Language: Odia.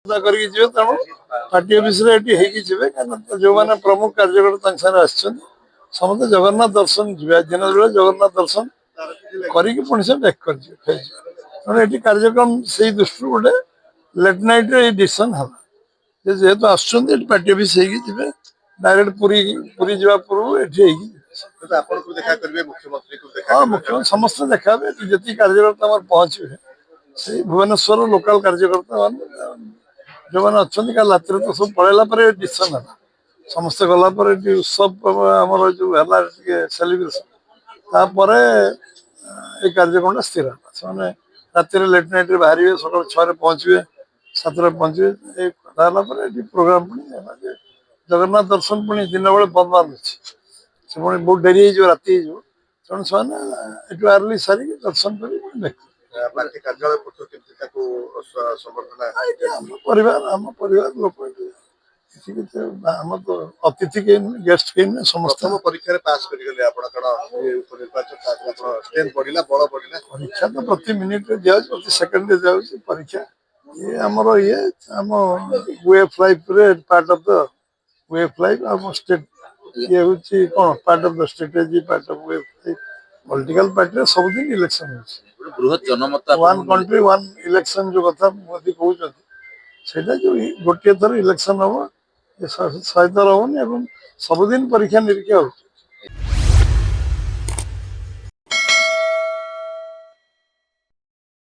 କରିକି ଯିବେ ତେଣୁ ପାର୍ଟି ଅଫିସରେ ଏଠି ହେଇକି ଯିବେ କାରଣ ଯୋଉମାନେ ପ୍ରମୁଖ କାର୍ଯ୍ୟକର୍ତ୍ତା ତାଙ୍କ ସାଙ୍ଗରେ ଆସିଛନ୍ତି ସମସ୍ତେ ଜଗନ୍ନାଥ ଦର୍ଶନ ଯିବେ ଆଜି ଦିନ ବେଳେ ଜଗନ୍ନାଥ ଦର୍ଶନ କରିକି ପୁଣି ସେ ବ୍ୟାକ୍ କରିଯିବେ ଫେରିଯିବେ ତେଣୁ ଏଠି କାର୍ଯ୍ୟକ୍ରମ ସେଇ ଦୃଷ୍ଟିରୁ ଗୋଟେ ଲେଟ୍ ନାଇଟ୍ରେ ଏଇ ଡିସିସନ୍ ହେଲା ଯେ ଯେହେତୁ ଆସୁଛନ୍ତି ଏଠି ପାର୍ଟି ଅଫିସ ହେଇକି ଯିବେ ଡାଇରେକ୍ଟ ପୁରୀ ଯିବା ପୂର୍ବରୁ ଏଠି ହେଇକି ଯିବେ ହଁ ମୁଖ୍ୟମନ୍ତ୍ରୀ ସମସ୍ତେ ଦେଖା ହେବେ ଯେତିକି କାର୍ଯ୍ୟକର୍ତ୍ତା ଆମର ପହଞ୍ଚିବେ ସେଇ ଭୁବନେଶ୍ୱର ଲୋକାଲ କାର୍ଯ୍ୟକର୍ତ୍ତା ମାନେ ଯୋଉମାନେ ଅଛନ୍ତି କାଲି ରାତିରେ ତ ସବୁ ପଳେଇଲା ପରେ ଡିସିସନ୍ ହେଲା ସମସ୍ତେ ଗଲା ପରେ ଏଠି ଉତ୍ସବ ଆମର ଯୋଉ ହେଲା ଟିକେ ସେଲିବ୍ରେସନ ତାପରେ ଏଇ କାର୍ଯ୍ୟକ୍ରମଟା ସ୍ଥିର ହେଲା ସେମାନେ ରାତିରେ ଲେଟ୍ ନାଇଟ୍ରେ ବାହାରିବେ ସକାଳ 6ରେ ପହଞ୍ଚିବେ 7ରେ ପହଞ୍ଚିବେ ଏଇ କଥା ହେଲା ପରେ ଏଠି ପ୍ରୋଗ୍ରାମ ପୁଣି ହେଲା ଯେ ଜଗନ୍ନାଥ ଦର୍ଶନ ପୁଣି ଦିନ ବେଳେ ବନ୍ଦ ଅଛି ସେ ପୁଣି ବହୁତ ଡେରି ହେଇଯିବ ରାତି ହେଇଯିବ ତେଣୁ ସେମାନେ ଏଠୁ ଆର୍ଲି ସାରିକି ଦର୍ଶନ କରି ପୁଣି ଦେଖ ଆମ ପରିବାର ଲୋକ ଆମର ତ ଅତିଥି କେହି ନୁହେଁ ଗେଷ୍ଟ କେହି ନୁହେଁ ସମସ୍ତେ ପରୀକ୍ଷାରେ ପାସ୍ କରିଗଲେ ଆପଣ କଣ ପରୀକ୍ଷା ତ ପ୍ରତି ମିନିଟରେ ଦିଆଯାଉଛି ପ୍ରତି ସେକେଣ୍ଡରେ ଦିଆଯାଉଛି ପରୀକ୍ଷା ଇଏ ଆମର ଆମ ୱେବ୍ ଲାଇଫରେ part of the web life ଆମ ଷ୍ଟେଟ୍ ଇଏ ହେଉଛି କ'ଣ part of the strategy part of web life political ପାର୍ଟିରେ ସବୁଦିନ ଇଲେକ୍ସନ ହେଉଛି ବୃହତ ଜନମତ ୱାନ୍ କଣ୍ଟ୍ରି ୱାନ୍ ଇଲେକ୍ସନ ଯୋଉ କଥା ମୋଦି କହୁଛନ୍ତି ସେଇଟା ଯୋଉ ଗୋଟିଏ ଥର ଇଲେକ୍ସନ ହବ 100 ଥର ହବନି ଏବଂ ସବୁଦିନ ପରୀକ୍ଷା ନିରୀକ୍ଷା ହଉଛି